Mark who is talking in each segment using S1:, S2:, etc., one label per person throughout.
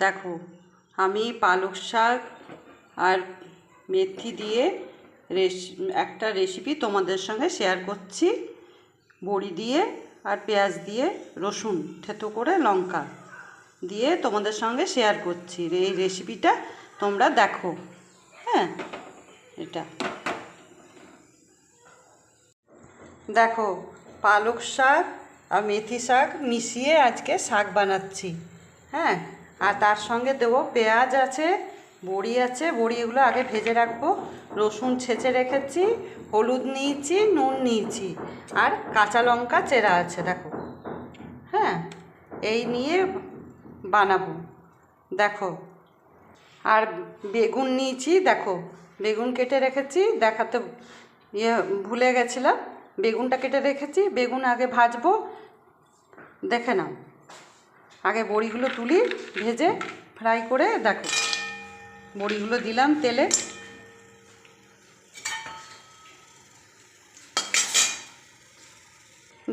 S1: দেখো আমি পালক শাক আর মেথি দিয়ে একটা রেসিপি তোমাদের সঙ্গে শেয়ার করছি। বড়ি দিয়ে আর পেঁয়াজ দিয়ে রসুন থেতো করে লঙ্কা দিয়ে তোমাদের সঙ্গে শেয়ার করছি। এই রেসিপিটা তোমরা দেখো। হ্যাঁ, এটা দেখো পালক শাক আর মেথি শাক মিশিয়ে আজকে শাক বানাচ্ছি। হ্যাঁ, আর তার সঙ্গে দেবো পেঁয়াজ আছে, বড়ি আছে, বড়ি এগুলো আগে ভেজে রাখবো, রসুন ছেঁচে রেখেছি, হলুদ নিয়েছি, নুন নিয়েছি আর কাঁচা লঙ্কা চেরা আছে। দেখো, হ্যাঁ, এই নিয়ে বানাবো। দেখো, আর বেগুন নিয়েছি, দেখো বেগুন কেটে রেখেছি, দেখাতে ভুলে গেছিলাম। বেগুনটা কেটে রেখেছি, বেগুন আগে ভাজবো, দেখে নাও। আগে বড়িগুলো তুলি ভেজে ফ্রাই করে। দেখো বড়িগুলো দিলাম তেলে,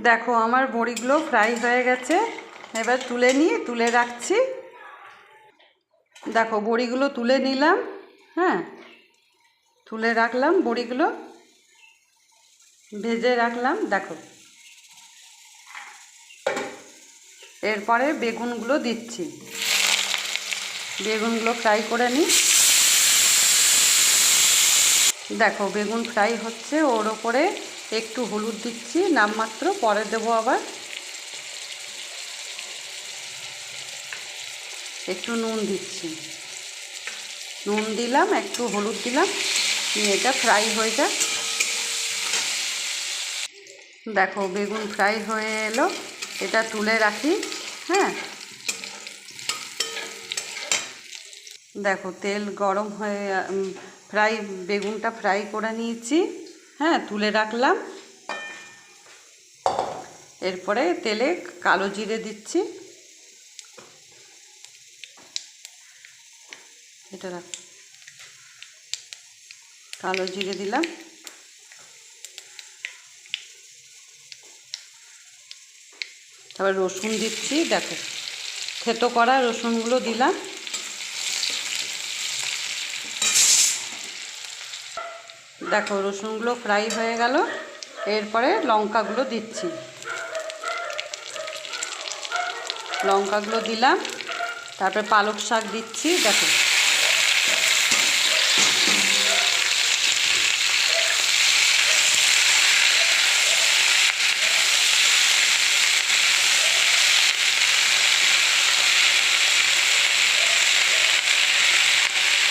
S1: দেখো আমার বড়িগুলো ফ্রাই হয়ে গেছে। এবার তুলে রাখছি। দেখো বড়িগুলো তুলে নিলাম। হ্যাঁ, তুলে রাখলাম, বড়িগুলো ভেজে রাখলাম। দেখো এরপরে বেগুনগুলো দিচ্ছি, বেগুনগুলো ফ্রাই করে নিই। দেখো বেগুন ফ্রাই হচ্ছে, ওর ওপরে একটু হলুদ দিচ্ছি নামমাত্র, পরে দেবো আবার। একটু নুন দিচ্ছি, নুন দিলাম, একটু হলুদ দিলাম, এটা ফ্রাই হয়ে যাক। দেখো বেগুন ফ্রাই হয়ে এলো, এটা তুলে রাখি। হ্যাঁ, দেখো তেল গরম হয়ে বেগুনটা ফ্রাই করে নিয়েছি। হ্যাঁ, তুলে রাখলাম। এরপরে তেলে কালো জিরে দিচ্ছি, এটা রাখ, কালো জিরে দিলাম। তারপর রসুন দিচ্ছি, দেখো থেতো করা রসুনগুলো দিলাম। দেখো রসুনগুলো ফ্রাই হয়ে গেল, এরপরে লঙ্কাগুলো দিচ্ছি, লঙ্কাগুলো দিলাম। তারপরে পালক শাক দিচ্ছি। দেখো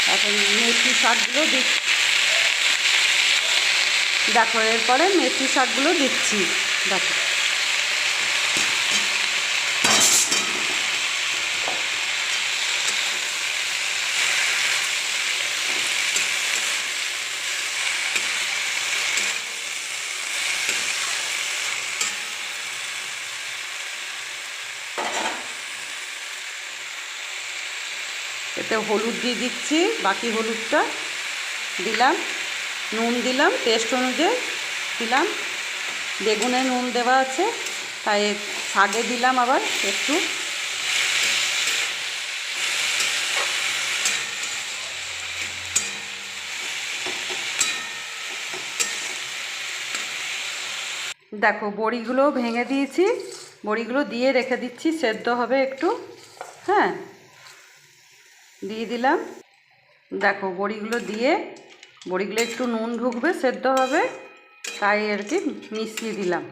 S1: তারপরে মেথি শাকগুলো দিচ্ছি। দেখো এরপরে মেথি শাকগুলো দিচ্ছি। দেখো এতে হলুদ দিয়ে দিচ্ছি, বাকি হলুদটা দিলাম, নুন দিলাম টেস্ট অনুযায়ী দিলাম। বেগুনে নুন দেওয়া আছে, তাই শাকে দিলাম আবার একটু। দেখো বড়িগুলো ভেঙে দিয়েছি, বড়িগুলো দিয়ে রেখে দিচ্ছি, সেদ্ধ হবে একটু। হ্যাঁ, দিয়ে দিলাম। দেখো বড়িগুলো একটু নুন ঢুকবে, সেদ্ধ হবে, তাই আর কি মিশিয়ে দিলাম।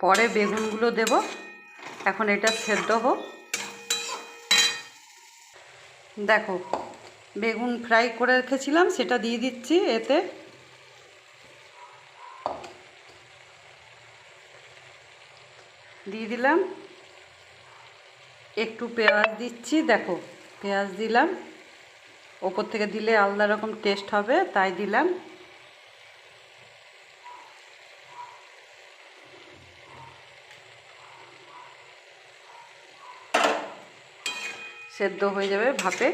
S1: পরে বেগুনগুলো দেব, এখন এটা সেদ্ধ হোক। দেখো বেগুন ফ্রাই করে রেখেছিলাম, সেটা দিয়ে দিচ্ছি এতে। দিয়ে দিলাম, একটু পেঁয়াজ দিচ্ছি। দেখো পেঁয়াজ দিলাম, ওপর থেকে দিলে আলাদা রকম টেস্ট হবে, তাই দিলাম। সেদ্ধ হয়ে যাবে ভাপে।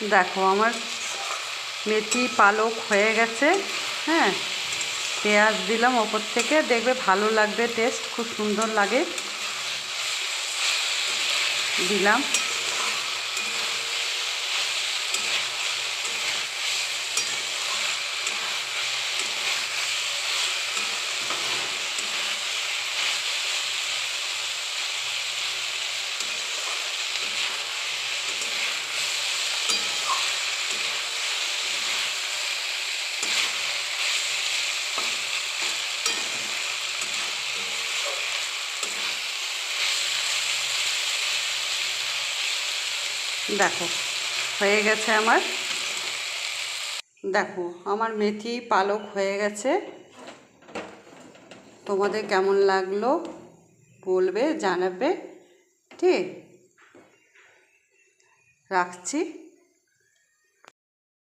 S1: দেখো আমার মেথি পালক হয়ে গেছে। হ্যাঁ, পেঁয়াজ দিলাম ওপর থেকে, দেখবে ভালো লাগবে, টেস্ট খুব সুন্দর লাগে। দিলাম দেখো হয়ে গেছে আমার। দেখো আমার মেথি পালক হয়ে গেছে। তোমাদের কেমন লাগলো বলবে, জানাবে। ঠিক, রাখছি।